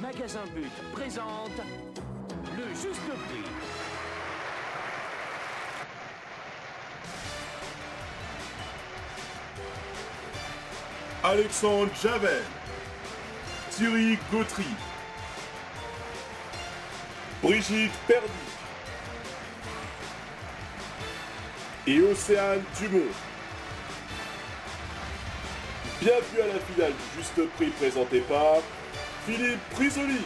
Magasins But présente le juste prix. Alexandre Javel, Thierry Gautry, Brigitte Perdy et Océane Dumont. Bienvenue à la finale du Juste Prix présenté par Philippe Prisoli.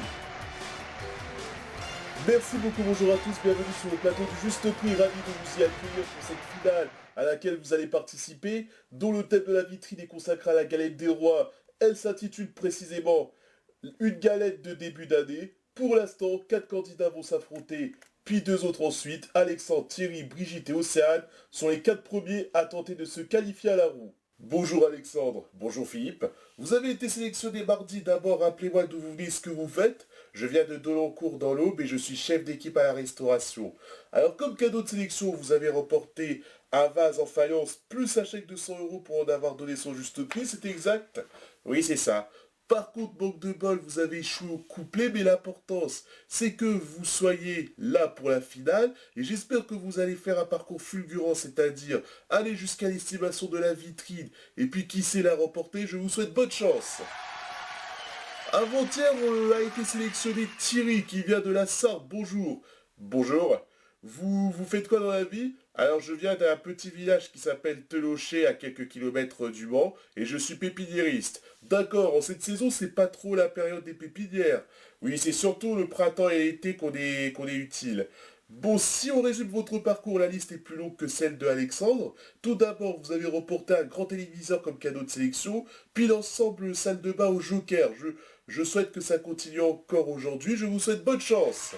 Merci beaucoup, bonjour à tous, bienvenue sur le plateau du Juste Prix, ravi de vous y accueillir pour cette finale à laquelle vous allez participer, dont le thème de la vitrine est consacré à la galette des rois. Elle s'intitule précisément une galette de début d'année. Pour l'instant, 4 candidats vont s'affronter, puis 2 autres ensuite. Alexandre, Thierry, Brigitte et Océane sont les 4 premiers à tenter de se qualifier à la roue. Bonjour Alexandre, bonjour Philippe. Vous avez été sélectionné mardi. D'abord, rappelez-moi d'où vous venez, ce que vous faites. Je viens de Dolencourt dans l'Aube et je suis chef d'équipe à la restauration. Alors, comme cadeau de sélection, vous avez remporté un vase en faïence plus un chèque de 100 € pour en avoir donné son juste prix, c'est exact? Oui, c'est ça. Par contre, manque de bol, vous avez échoué au couplet, mais l'importance, c'est que vous soyez là pour la finale, et j'espère que vous allez faire un parcours fulgurant, c'est-à-dire aller jusqu'à l'estimation de la vitrine, et puis qui sait la remporter, je vous souhaite bonne chance. Avant-hier, a été sélectionné Thierry, qui vient de la Sarthe. Bonjour. Bonjour. Vous faites quoi dans la vie? Alors, je viens d'un petit village qui s'appelle Telocher, à quelques kilomètres du Mans, et je suis pépiniériste. D'accord, en cette saison, c'est pas trop la période des pépinières. Oui, c'est surtout le printemps et l'été qu'on est utile. Bon, si on résume votre parcours, la liste est plus longue que celle de Alexandre. Tout d'abord, vous avez remporté un grand téléviseur comme cadeau de sélection, puis l'ensemble salle de bain au Joker. Je souhaite que ça continue encore aujourd'hui, je vous souhaite bonne chance.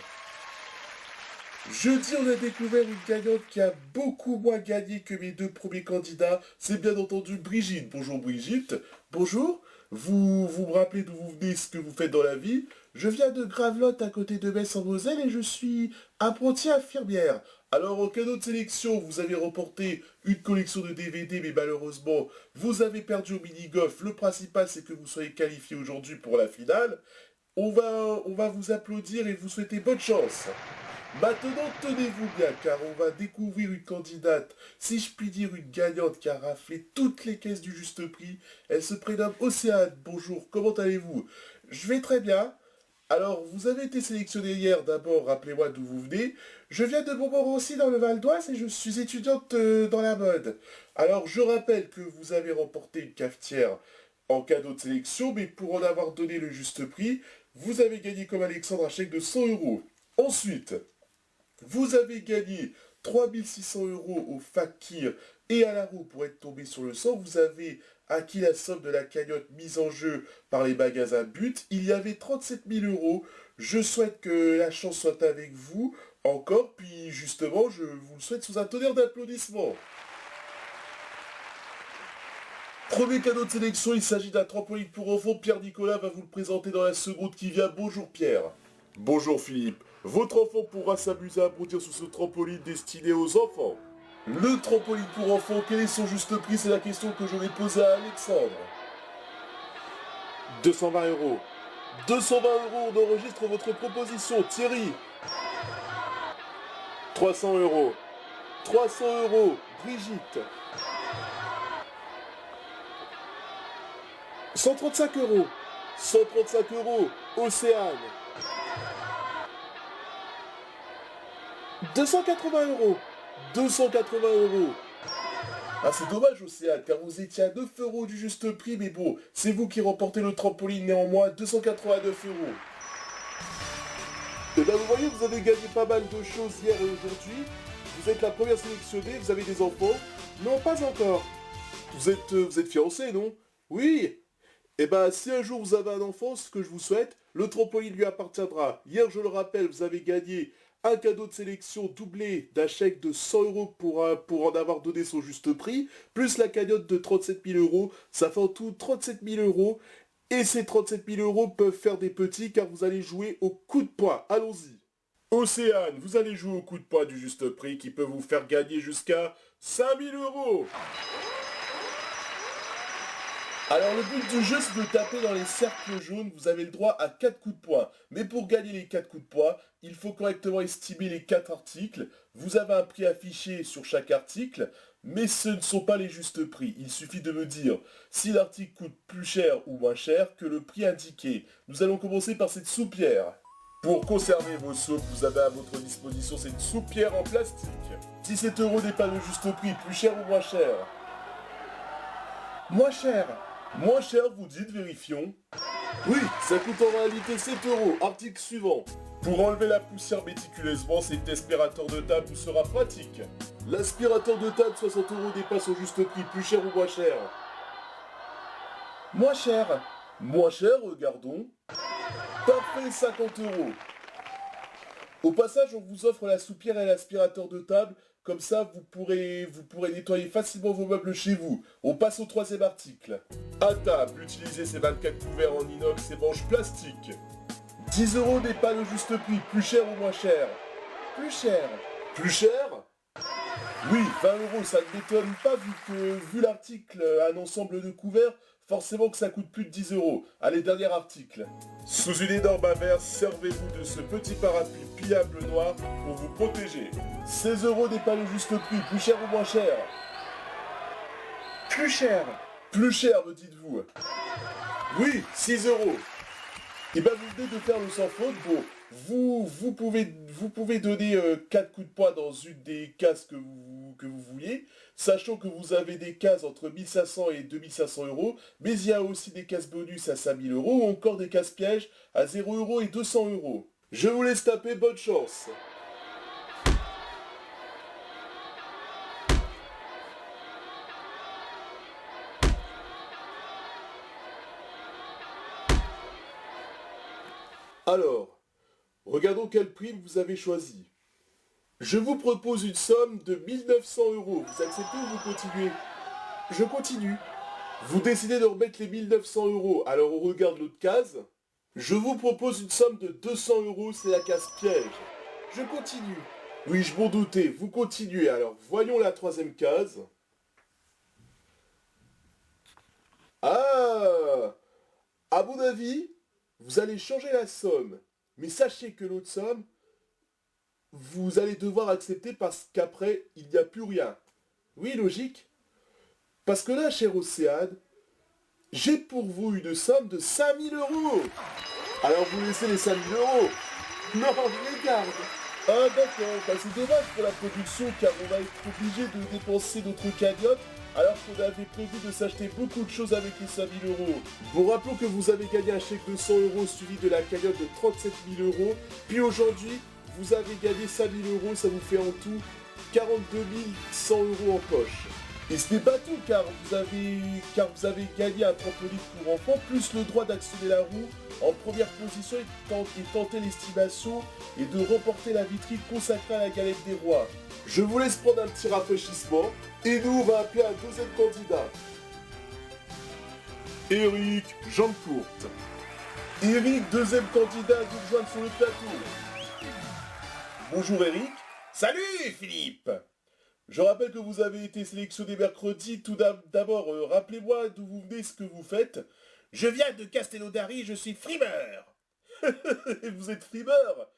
Jeudi, on a découvert une gagnante qui a beaucoup moins gagné que mes 2 premiers candidats. C'est bien entendu Brigitte. Bonjour Brigitte. Bonjour. Vous me rappelez d'où vous venez, ce que vous faites dans la vie? Je viens de Gravelotte à côté de Metz en Moselle et je suis apprentie infirmière. Alors en cadeau de sélection, vous avez remporté une collection de DVD, mais malheureusement, vous avez perdu au mini-golf. Le principal, c'est que vous soyez qualifié aujourd'hui pour la finale. On va vous applaudir et vous souhaiter bonne chance. Maintenant, tenez-vous bien, car on va découvrir une candidate, si je puis dire une gagnante qui a raflé toutes les caisses du juste prix. Elle se prénomme Océane. Bonjour, comment allez-vous? Je vais très bien. Alors, vous avez été sélectionné hier. D'abord, rappelez-moi d'où vous venez. Je viens de Montmorency dans le Val d'Oise et je suis étudiante dans la mode. Alors, je rappelle que vous avez remporté une cafetière en cadeau de sélection, mais pour en avoir donné le juste prix, vous avez gagné comme Alexandre un chèque de 100 €. Ensuite, vous avez gagné 3600 € au Fakir et à la roue pour être tombé sur le sang. Vous avez acquis la somme de la cagnotte mise en jeu par les magasins But. Il y avait 37 000 €. Je souhaite que la chance soit avec vous encore. Puis justement, je vous le souhaite sous un tonnerre d'applaudissements. Premier cadeau de sélection, il s'agit d'un trampoline pour enfants. Pierre Nicolas va vous le présenter dans la seconde qui vient. Bonjour Pierre. Bonjour Philippe. Votre enfant pourra s'amuser à bondir sur ce trampoline destiné aux enfants. Le trampoline pour enfants, quel est son juste prix? C'est la question que je vais poser à Alexandre. 220 €. 220 €, on enregistre votre proposition. Thierry. 300 €. 300 €. Brigitte. 135 €. 135 €. Océane. 280 €. 280 €. Ah, c'est dommage Océane, car vous étiez à 9 € du juste prix, mais bon, c'est vous qui remportez le trampoline néanmoins, 289 €. Et bien vous voyez, vous avez gagné pas mal de choses hier et aujourd'hui. Vous êtes la première sélectionnée, vous avez des enfants? Non, pas encore. Vous êtes fiancé, non? Oui. Eh ben, si un jour vous avez un enfant, ce que je vous souhaite, le trampoline lui appartiendra. Hier, je le rappelle, vous avez gagné un cadeau de sélection doublé d'un chèque de 100 € pour en avoir donné son juste prix, plus la cagnotte de 37 000 €. Ça fait en tout 37 000 €. Et ces 37 000 € peuvent faire des petits car vous allez jouer au coup de poing. Allons-y. Océane, vous allez jouer au coup de poing du juste prix qui peut vous faire gagner jusqu'à 5 000 €. Alors le but du jeu c'est de taper dans les cercles jaunes, vous avez le droit à 4 coups de poing. Mais pour gagner les 4 coups de poing, il faut correctement estimer les 4 articles. Vous avez un prix affiché sur chaque article, mais ce ne sont pas les justes prix. Il suffit de me dire si l'article coûte plus cher ou moins cher que le prix indiqué. Nous allons commencer par cette soupière. Pour conserver vos soupes, vous avez à votre disposition cette soupière en plastique. 17 € n'est pas le juste prix, plus cher ou moins cher? Moins cher. Moins cher, vous dites, vérifions. Oui, ça coûte en réalité 7 €. Article suivant. Pour enlever la poussière méticuleusement, cet aspirateur de table vous sera pratique. L'aspirateur de table 60 € dépasse au juste prix, plus cher ou moins cher? Moins cher. Moins cher, regardons. Parfait, 50 €. Au passage, on vous offre la soupière et l'aspirateur de table. Comme ça, vous pourrez nettoyer facilement vos meubles chez vous. On passe au troisième article. À table, utilisez ces 24 couverts en inox et manches plastiques. 10 € n'est pas le juste prix. Plus cher ou moins cher? Plus cher. Plus cher? Oui, 20 €, ça ne m'étonne pas vu l'article un ensemble de couverts, forcément que ça coûte plus de 10 €. Allez, dernier article. Sous une énorme averse, servez-vous de ce petit parapluie pliable noir pour vous protéger. 16 € n'est pas le juste prix, plus cher ou moins cher? Plus cher. Plus cher, me dites-vous? Oui, 6 €. Et ben vous venez de faire le sans faute. Bon, vous pouvez donner 4 coups de poing dans une des cases que vous vouliez, sachant que vous avez des cases entre 1500 et 2500 €, mais il y a aussi des cases bonus à 5000 € ou encore des cases pièges à 0 € et 200 €. Je vous laisse taper, bonne chance. Alors, regardons quel prix vous avez choisi. Je vous propose une somme de 1900 €. Vous acceptez ou vous continuez? Je continue. Vous décidez de remettre les 1900 €, alors on regarde l'autre case. Je vous propose une somme de 200 €, c'est la case piège. Je continue. Oui, je m'en doutais, vous continuez, alors voyons la troisième case. Ah! À mon avis, vous allez changer la somme. Mais sachez que l'autre somme, vous allez devoir accepter parce qu'après, il n'y a plus rien. Oui, logique. Parce que là, cher Océane, j'ai pour vous une somme de 5000 €. Alors vous laissez les 5000 €. Non, je les garde. Ah d'accord, bah, c'est dommage pour la production car on va être obligé de dépenser notre cagnotte alors qu'on avait prévu de s'acheter beaucoup de choses avec les 5000 €. Bon, rappelons que vous avez gagné un chèque de 100 € suivi de la cagnotte de 37 000 €. Puis aujourd'hui, vous avez gagné 5000 €, ça vous fait en tout 42 100 € en poche. Et ce n'est pas tout car vous avez gagné un trampoline pour enfants plus le droit d'actionner la roue en première position et tenter l'estimation et de remporter la vitrine consacrée à la galette des rois. Je vous laisse prendre un petit rafraîchissement et nous on va appeler un deuxième candidat. Eric, jambe courte. Eric, deuxième candidat, vous rejoindre sur le plateau. Bonjour Eric. Salut Philippe. Je rappelle que vous avez été sélectionné mercredi. Tout d'abord, rappelez-moi d'où vous venez, ce que vous faites. Je viens de Castelnaudary, je suis frimeur. Vous êtes frimeur?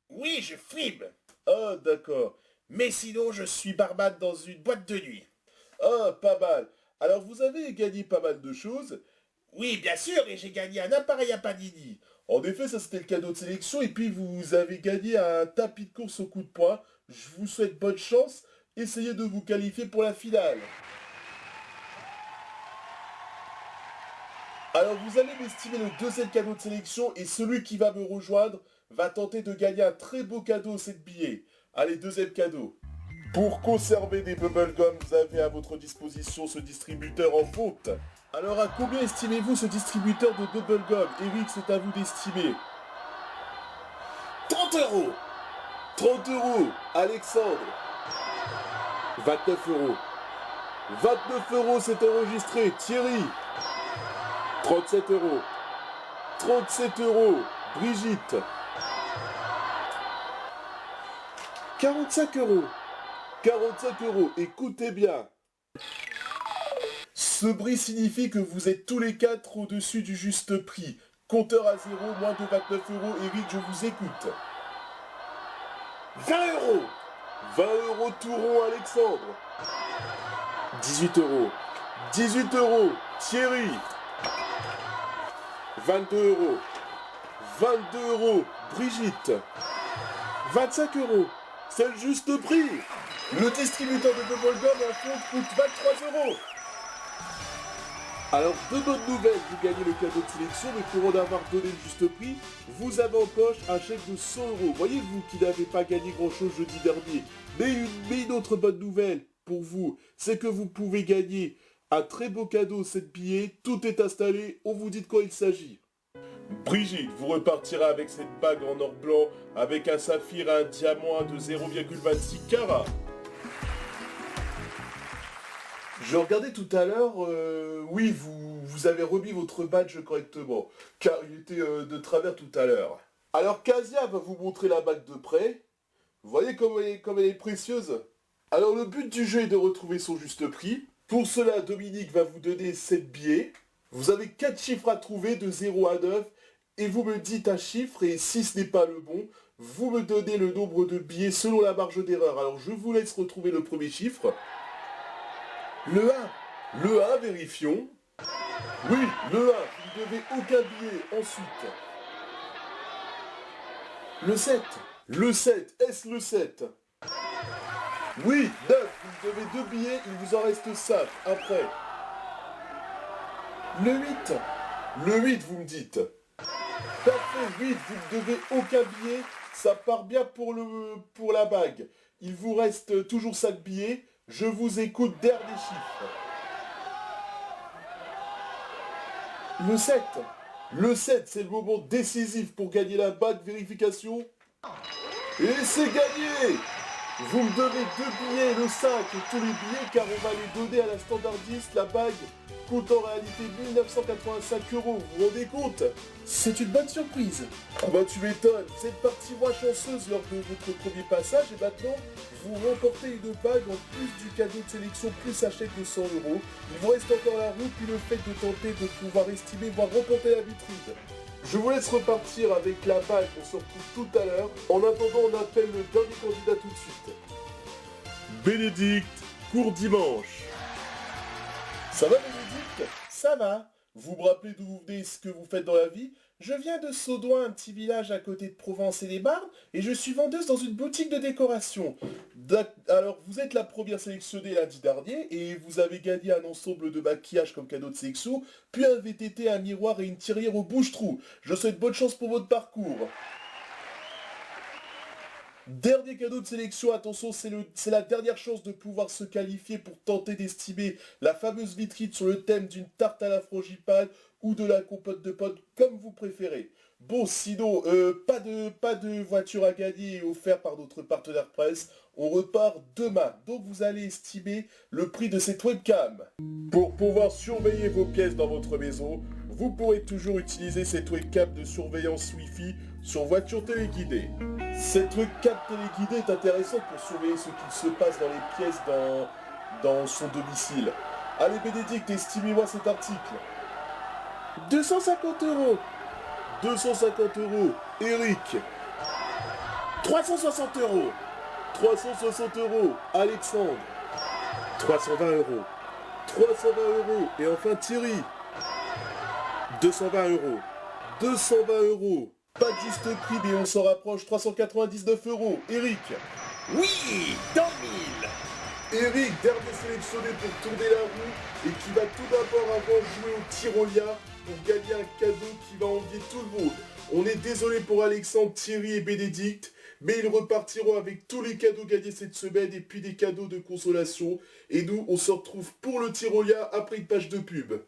Oui, je frime. Ah, d'accord. Mais sinon, je suis barman dans une boîte de nuit. Ah, pas mal. Alors, vous avez gagné pas mal de choses. Oui, bien sûr, et j'ai gagné un appareil à Panini. En effet, ça c'était le cadeau de sélection. Et puis, vous avez gagné un tapis de course au coup de poing. Je vous souhaite bonne chance. Essayez de vous qualifier pour la finale. Alors vous allez m'estimer le deuxième cadeau de sélection et celui qui va me rejoindre va tenter de gagner un très beau cadeau, 7 billets. Allez, deuxième cadeau. Pour conserver des bubblegum, vous avez à votre disposition ce distributeur en fonte. Alors à combien estimez-vous ce distributeur de bubblegum? Eric, c'est à vous d'estimer. 30 €. 30 €. Alexandre. 29 €. 29 €, c'est enregistré. Thierry. 37 €. 37 €. Brigitte. 45 €. 45 €. Écoutez bien. Ce bris signifie que vous êtes tous les quatre au-dessus du juste prix. Compteur à 0, moins de 29 euros. Eric, je vous écoute. 20 euros. 20 euros tout rond, Alexandre. 18 euros. 18 euros, Thierry. 22 euros. 22 euros, Brigitte. 25 euros, c'est le juste prix. Le distributeur de bubblegum à fond coûte 23 euros. Alors, de bonnes nouvelles, vous gagnez le cadeau de sélection, mais pour en avoir donné le juste prix, vous avez en poche un chèque de 100 euros. Voyez-vous qui n'avez pas gagné grand-chose jeudi dernier. Mais une autre bonne nouvelle pour vous, c'est que vous pouvez gagner un très beau cadeau, 7 billets. Tout est installé, on vous dit de quoi il s'agit. Brigitte, vous repartirez avec cette bague en or blanc, avec un saphir et un diamant de 0,26 carats. Je regardais tout à l'heure, oui, vous avez remis votre badge correctement, car il était de travers tout à l'heure. Alors Casia va vous montrer la bague de près. Vous voyez comme elle est précieuse. Alors le but du jeu est de retrouver son juste prix. Pour cela, Dominique va vous donner 7 billets. Vous avez 4 chiffres à trouver de 0 à 9, et vous me dites un chiffre, et si ce n'est pas le bon, vous me donnez le nombre de billets selon la marge d'erreur. Alors je vous laisse retrouver le premier chiffre. Le 1. Le 1, vérifions. Oui, le 1, vous ne devez aucun billet. Ensuite. Le 7. Le 7, est-ce le 7? Oui, 9, vous devez 2 billets, il vous en reste 5. Après. Le 8. Le 8, vous me dites. Parfait, 8, vous ne devez aucun billet. Ça part bien pour la bague. Il vous reste toujours 5 billets. Je vous écoute, dernier chiffre. Le 7. Le 7, c'est le moment décisif pour gagner la bague. Vérification. Et c'est gagné! Vous me donnez 2 billets, le 5 et tous les billets, car on va les donner à la standardiste. La bague coûte en réalité 1985 €. Vous vous rendez compte? C'est une bonne surprise. Ah bah tu m'étonnes, vous êtes partie moins chanceuse lors de votre premier passage et maintenant vous remportez une bague en plus du cadeau de sélection plus un chèque de 100 €. Il vous reste encore la route puis le fait de tenter de pouvoir estimer voire remporter la vitrine. Je vous laisse repartir avec la bague, on se retrouve tout à l'heure. En attendant, on appelle le dernier candidat tout de suite. Bénédicte, court dimanche. Ça va Bénédicte? Ça va. Vous me rappelez d'où vous venez et ce que vous faites dans la vie? Je viens de Saudoin, un petit village à côté de Provence et les Bardes, et je suis vendeuse dans une boutique de décoration. Alors, vous êtes la première sélectionnée lundi dernier, et vous avez gagné un ensemble de maquillage comme cadeau de sélection, puis un VTT, un miroir et une tirelire au bouche-trou. Je souhaite bonne chance pour votre parcours. Dernier cadeau de sélection, attention, c'est la dernière chance de pouvoir se qualifier pour tenter d'estimer la fameuse vitrine sur le thème d'une tarte à la frangipane ou de la compote de pote, comme vous préférez. Bon, sinon, pas de voiture à gagner offerte par notre partenaire presse. On repart demain, donc vous allez estimer le prix de cette webcam. Pour pouvoir surveiller vos pièces dans votre maison, vous pourrez toujours utiliser cette webcam de surveillance Wi-Fi sur voiture téléguidée. Cette webcam téléguidée est intéressante pour surveiller ce qu'il se passe dans les pièces dans son domicile. Allez Bénédicte, estimez-moi cet article. 250 €. 250 €. Eric. 360 €. 360 €. Alexandre. 320 €. 320 €. Et enfin Thierry. 220 €. 220 €. Pas de juste prix, mais on s'en rapproche. 399 €. Eric. Oui, dans le 1000. Eric, dernier sélectionné pour tourner la roue et qui va tout d'abord avoir joué au Tyrolia pour gagner un cadeau qui va envier tout le monde. On est désolé pour Alexandre, Thierry et Bénédicte, mais ils repartiront avec tous les cadeaux gagnés cette semaine et puis des cadeaux de consolation. Et nous, on se retrouve pour le Tyrolia après une page de pub.